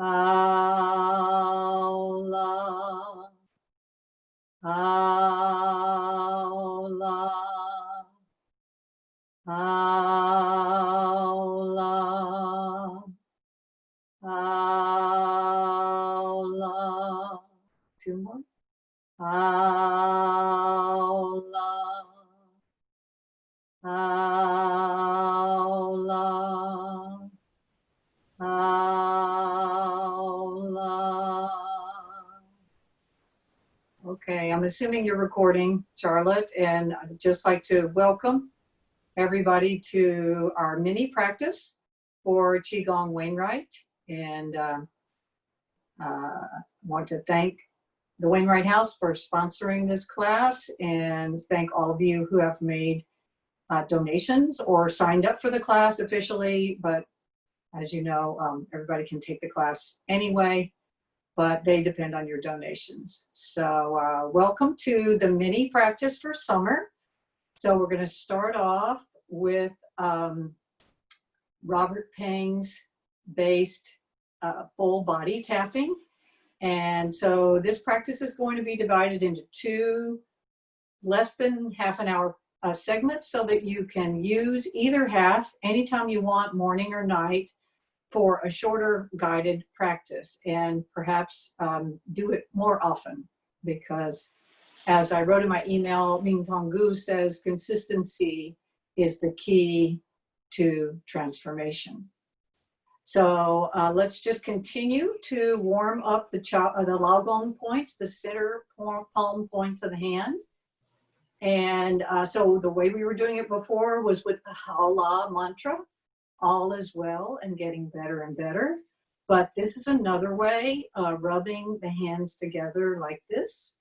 Aula, aula, aula, aula. Two more. Aula, aula, aula. Okay, I'm assuming you're recording, Charlotte, and I'd just like to welcome everybody to our mini practice for Qigong Wainwright. And want to thank the Wainwright House for sponsoring this class, and thank all of you who have made donations or signed up for the class officially. But as you know, everybody can take the class anyway, but they depend on your donations. So welcome to the mini practice for summer. So we're going to start off with Robert Peng's based full body tapping. And so this practice is going to be divided into two less than half an hour segments, so that you can use either half anytime you want, morning or night, for a shorter guided practice, and perhaps do it more often, because as I wrote in my email, Ming Tong Gu says consistency is the key to transformation. So let's just continue to warm up the Lao Gong points, the center palm points of the hand. And so the way we were doing it before was with the Hao La mantra, all is well, and getting better and better. But this is another way, rubbing the hands together like this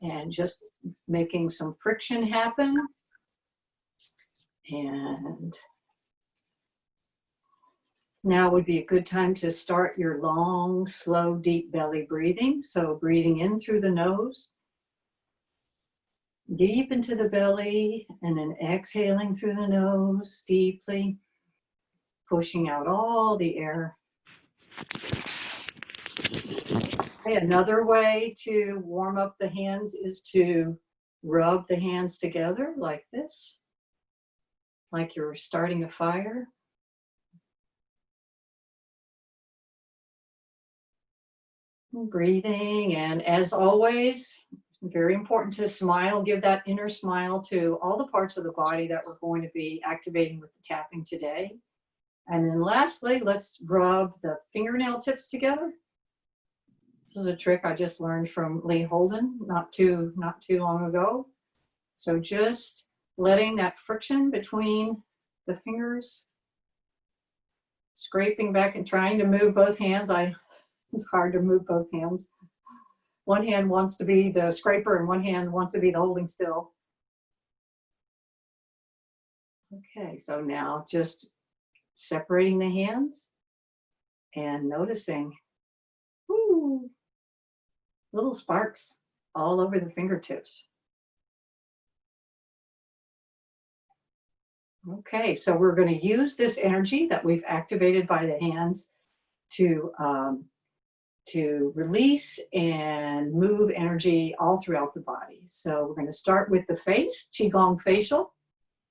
and just making some friction happen. And now would be a good time to start your long, slow, deep belly breathing. So breathing in through the nose, deep into the belly, and then exhaling through the nose deeply, pushing out all the air. Okay, another way to warm up the hands is to rub the hands together like this, like you're starting a fire. Breathing, and as always, it's very important to smile, give that inner smile to all the parts of the body that we're going to be activating with the tapping today. And then lastly, let's rub the fingernail tips together. This is a trick I just learned from Lee Holden not too long ago. So just letting that friction between the fingers, scraping back and trying to move both hands. It's hard to move both hands. One hand wants to be the scraper and one hand wants to be the holding still. Okay, so now just separating the hands and noticing, whoo, little sparks all over the fingertips. Okay, so we're going to use this energy that we've activated by the hands to release and move energy all throughout the body. So we're going to start with the face, Qigong facial.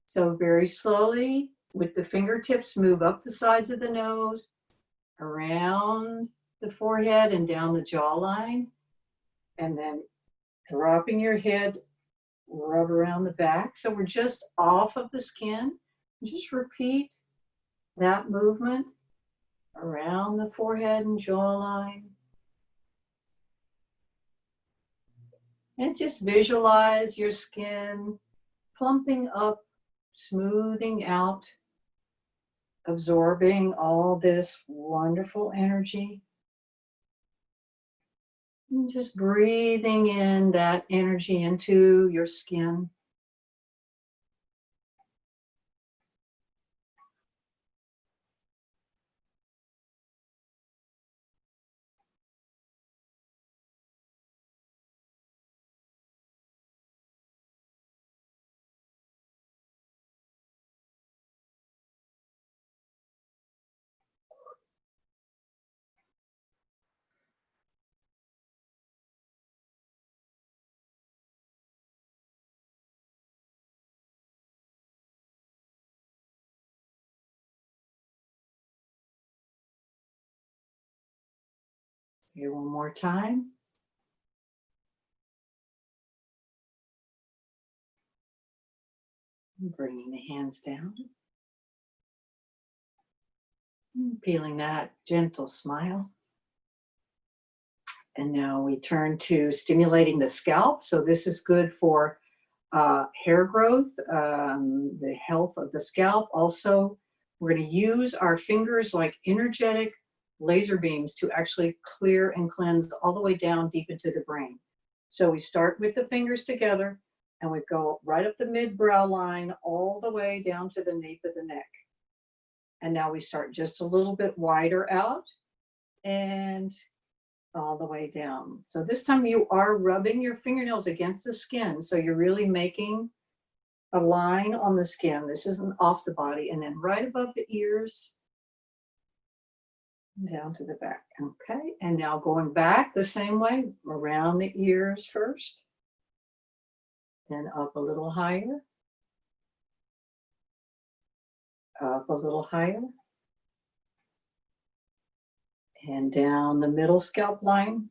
So very slowly with the fingertips, move up the sides of the nose, around the forehead and down the jawline, and then dropping your head, rub around the back. So we're just off of the skin. Just repeat that movement around the forehead and jawline. And just visualize your skin plumping up, smoothing out, absorbing all this wonderful energy. And just breathing in that energy into your skin. Here, one more time. Bringing the hands down. Feeling that gentle smile. And now we turn to stimulating the scalp. So this is good for hair growth, the health of the scalp. Also, we're going to use our fingers like energetic laser beams to actually clear and cleanse all the way down deep into the brain. So we start with the fingers together and we go right up the mid-brow line all the way down to the nape of the neck. And now we start just a little bit wider out and all the way down. So this time you are rubbing your fingernails against the skin. So you're really making a line on the skin. This isn't off the body. And then right above the ears, down to the back. Okay. And now going back the same way, around the ears first, then up a little higher, up a little higher, and down the middle scalp line.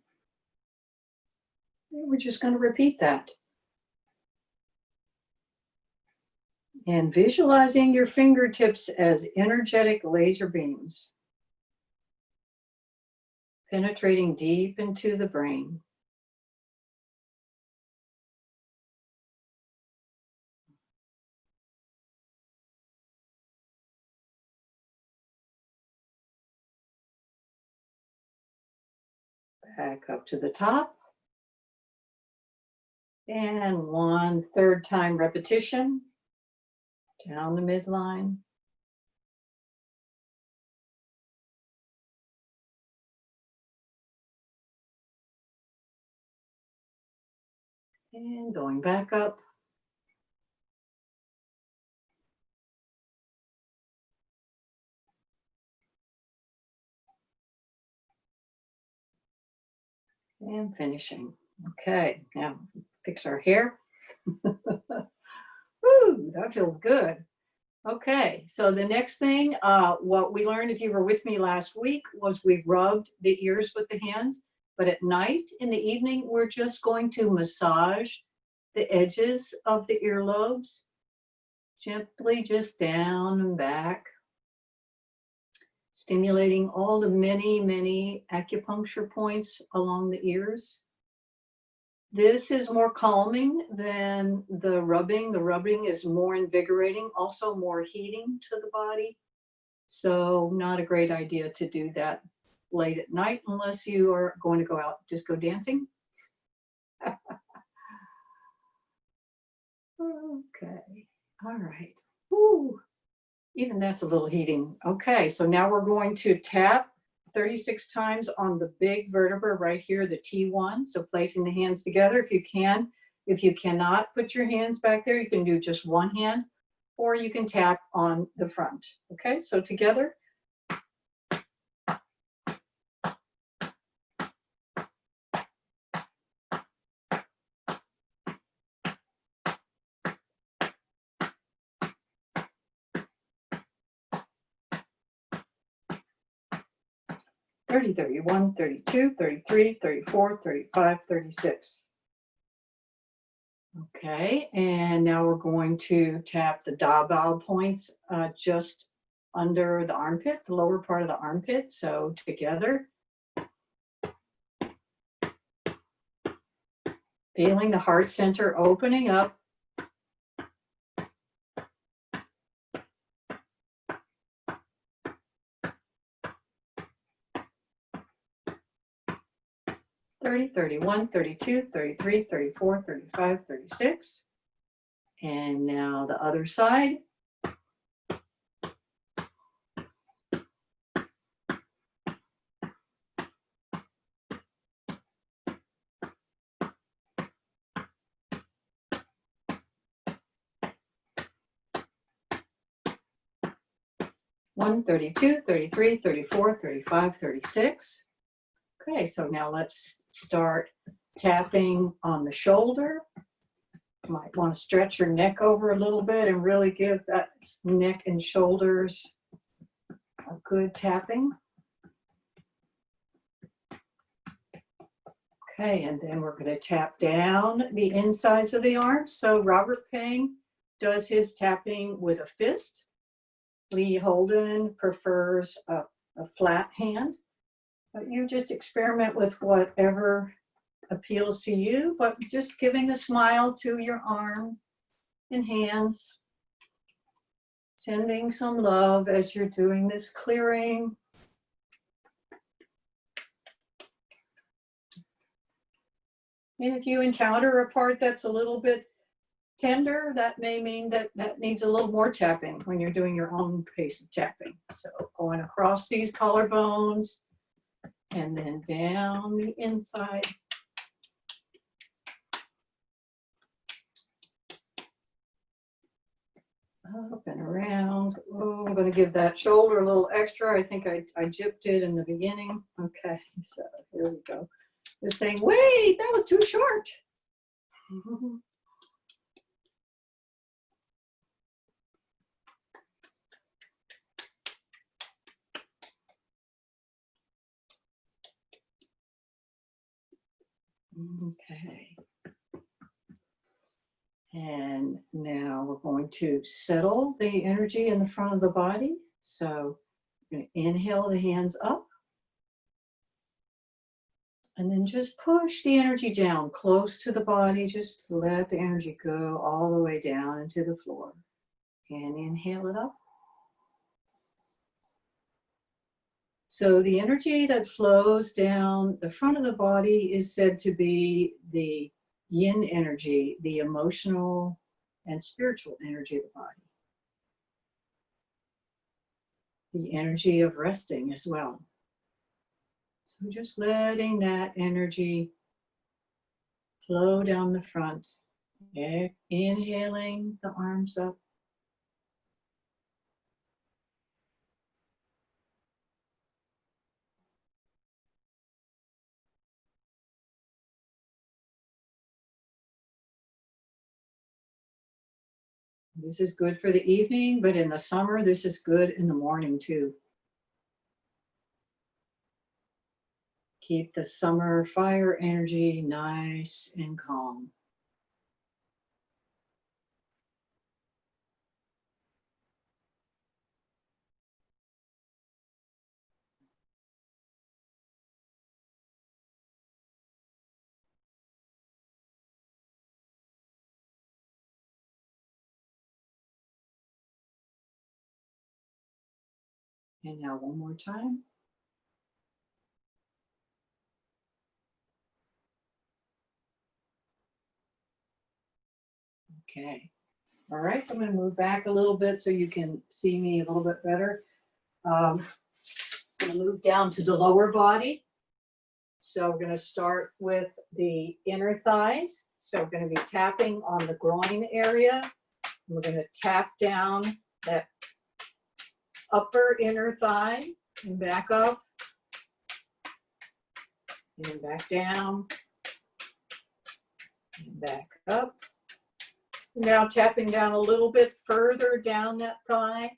And we're just going to repeat that. And visualizing your fingertips as energetic laser beams, penetrating deep into the brain. Back up to the top. And 1/3 time repetition. Down the midline. And going back up. And finishing. Okay, now fix our hair. Woo, that feels good. Okay, so the next thing, what we learned, if you were with me last week, was we rubbed the ears with the hands. But at night, in the evening, we're just going to massage the edges of the earlobes, gently just down and back, stimulating all the many, many acupuncture points along the ears. This is more calming than the rubbing. The rubbing is more invigorating, also more heating to the body. So not a great idea to do that late at night unless you are going to go out disco dancing. Okay, all right. Woo. Even that's a little heating. Okay, so now we're going to tap 36 times on the big vertebra right here, the T1. So placing the hands together if you can. If you cannot put your hands back there, you can do just one hand, or you can tap on the front. Okay, so together. Thirty, 31, 32, 33, 34, 35, 36. Okay, and now we're going to tap the Da Bao points just under the armpit, the lower part of the armpit. So together. Feeling the heart center opening up. Thirty, 31, 32, 33, 34, 35, 36. And now the other side. One, 32, 33, 34, 35, 36. Okay, so now let's start tapping on the shoulder. You might want to stretch your neck over a little bit and really give that neck and shoulders a good tapping. Okay, and then we're going to tap down the insides of the arms. So Robert Peng does his tapping with a fist. Lee Holden prefers a flat hand. But you just experiment with whatever appeals to you, but just giving a smile to your arms and hands, sending some love as you're doing this clearing. And if you encounter a part that's a little bit tender, that may mean that that needs a little more tapping when you're doing your own pace of tapping. So going across these collarbones and then down the inside. Up and around. Oh, I'm going to give that shoulder a little extra. I think I gypped it in the beginning. Okay, so here we go. Just saying, wait, that was too short. Okay. And now we're going to settle the energy in the front of the body. So I'm going to inhale the hands up. And then just push the energy down close to the body. Just let the energy go all the way down into the floor. And inhale it up. So the energy that flows down the front of the body is said to be the yin energy, the emotional and spiritual energy of the body. The energy of resting as well. So just letting that energy flow down the front. Inhaling the arms up. This is good for the evening, but in the summer, this is good in the morning too. Keep the summer fire energy nice and calm. And now one more time. Okay. All right, so I'm going to move back a little bit so you can see me a little bit better. I'm going to move down to the lower body. So we're going to start with the inner thighs. So we're going to be tapping on the groin area. We're going to tap down that upper inner thigh and back up and back down and back up. Now tapping down a little bit further down that thigh.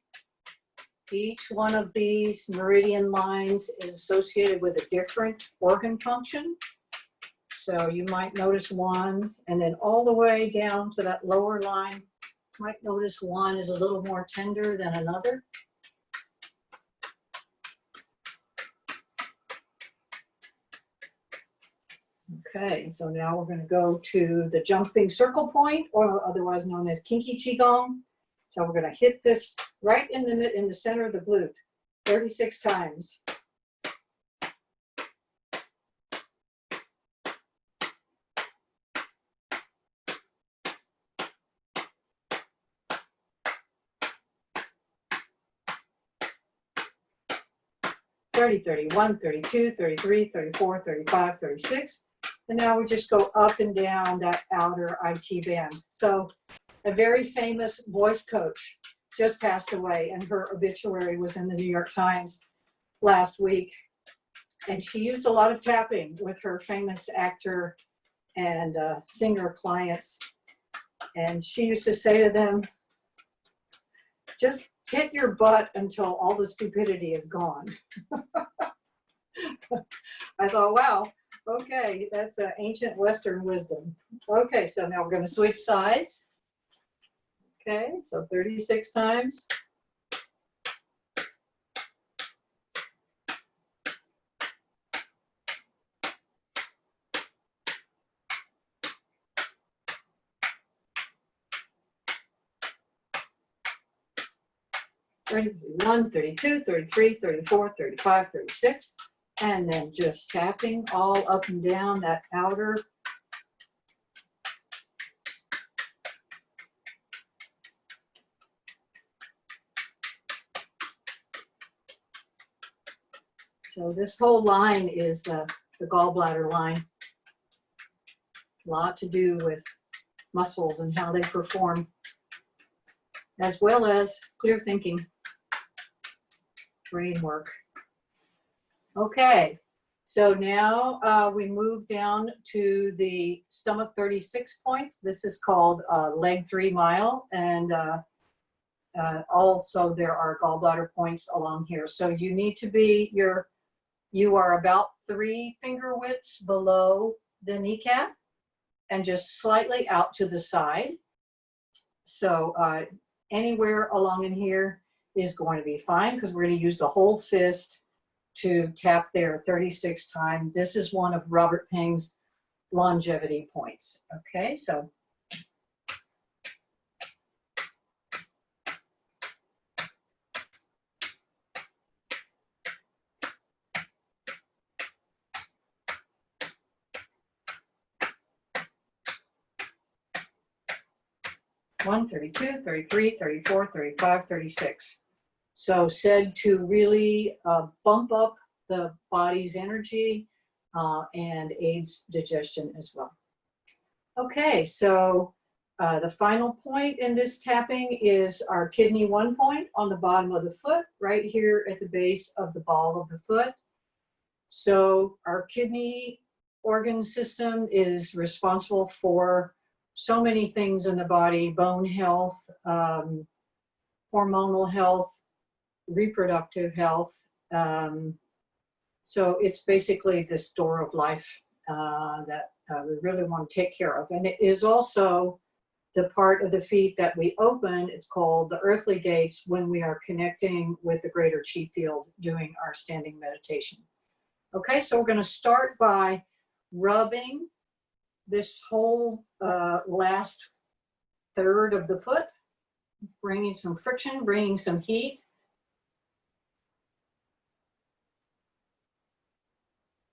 Each one of these meridian lines is associated with a different organ function. So you might notice one, and then all the way down to that lower line, you might notice one is a little more tender than another. Okay, so now we're going to go to the jumping circle point, or otherwise known as kinky qigong. So we're going to hit this right in the center of the glute, 36 times. "30, 31, 32, 33, 34, 35, 36. And now we just go up and down that outer IT band. So a very famous voice coach just passed away, and her obituary was in the New York Times last week. And she used a lot of tapping with her famous actor and singer clients. And she used to say to them, just hit your butt until all the stupidity is gone. I thought, wow, Okay, that's ancient Western wisdom. Okay, so now we're going to switch sides. Okay, so 36 times. Thirty-one, 32, 33, 34, 35, 36, and then just tapping all up and down that outer. So this whole line is the gallbladder line. A lot to do with muscles and how they perform, as well as clear thinking, brain work. Okay, so now we move down to the stomach 36 points. This is called leg 3 mile, and also there are gallbladder points along here. So you need to be, you are about 3 finger widths below the kneecap and just slightly out to the side. So anywhere along in here is going to be fine, because we're going to use the whole fist to tap there 36 times. This is one of Robert Peng's longevity points. Okay, so one, 32, 33, 34, 35, 36. So said to really bump up the body's energy and aids digestion as well. Okay, so the final point in this tapping is our kidney 1 point on the bottom of the foot, right here at the base of the ball of the foot. So our kidney organ system is responsible for so many things in the body: bone health, hormonal health, reproductive health. So it's basically this door of life that we really want to take care of. And it is also the part of the feet that we open. It's called the earthly gates when we are connecting with the greater chi field doing our standing meditation. Okay, so we're going to start by rubbing this whole last third of the foot, bringing some friction, bringing some heat.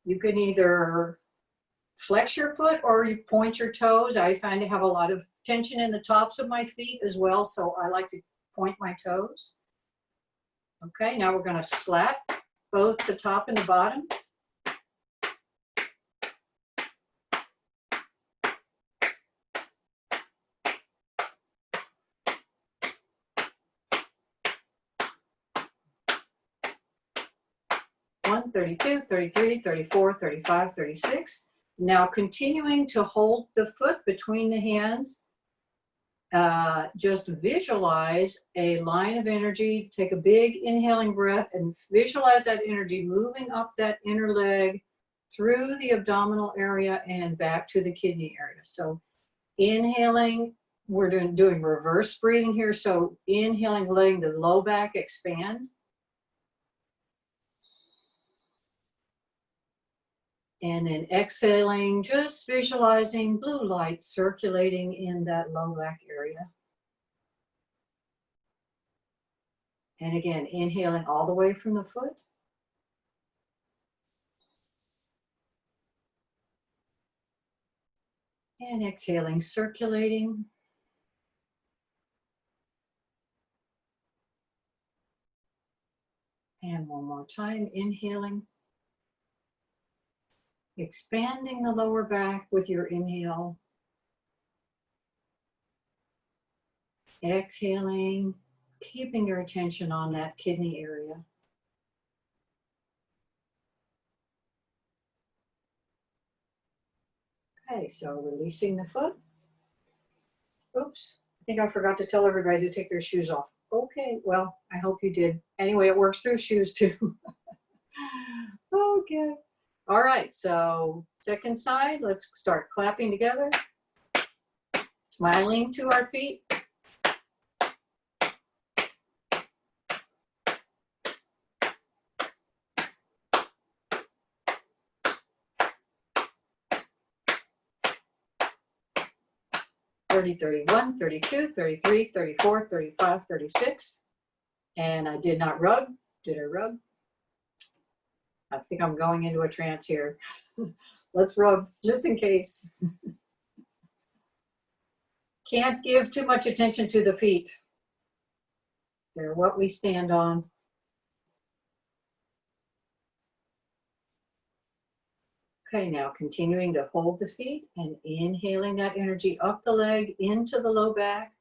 You can either flex your foot or you point your toes. I find I have a lot of tension in the tops of my feet as well, so I like to point my toes. Okay, now we're going to slap both the top and the bottom. One, 32, 33, 34, 35, 36. Now continuing to hold the foot between the hands. Just visualize a line of energy. Take a big inhaling breath and visualize that energy moving up that inner leg through the abdominal area and back to the kidney area. So inhaling, we're doing reverse breathing here. So inhaling, letting the low back expand. And then exhaling, just visualizing blue light circulating in that low back area. And again, inhaling all the way from the foot. And exhaling, circulating. And one more time, inhaling. Expanding the lower back with your inhale. Exhaling, keeping your attention on that kidney area. Okay, so releasing the foot. Oops, I think I forgot to tell everybody to take their shoes off. Okay, well, I hope you did. Anyway, it works through shoes too. Okay. All right, so second side, let's start clapping together, smiling to our feet. (30, 31, 32, 33, 34, 35, 36. And I did not rub. Did I rub? I think I'm going into a trance here. Let's rub just in case. Can't give too much attention to the feet. They're what we stand on. Okay, now continuing to hold the feet and inhaling that energy up the leg into the low back.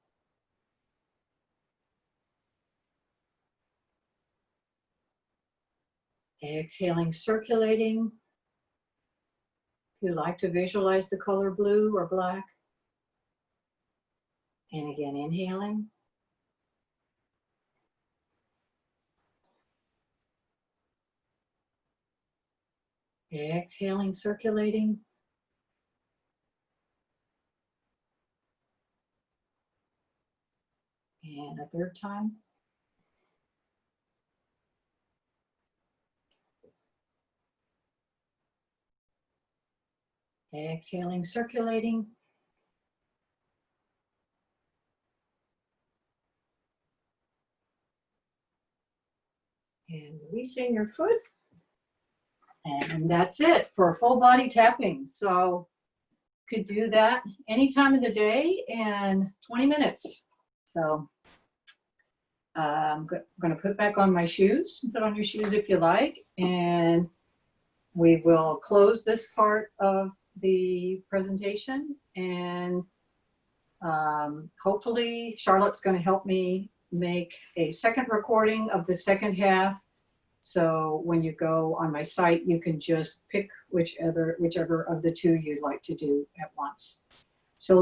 Exhaling, circulating. If you like to visualize the color blue or black. And again, inhaling. Exhaling, circulating. And a third time. Exhaling, circulating. And releasing your foot. And that's it for full body tapping. So you could do that any time of the day in 20 minutes. So I'm going to put back on my shoes. Put on your shoes if you like. And we will close this part of the presentation. And hopefully Charlotte's going to help me make a second recording of the second half. So when you go on my site, you can just pick whichever of the two you'd like to do at once. So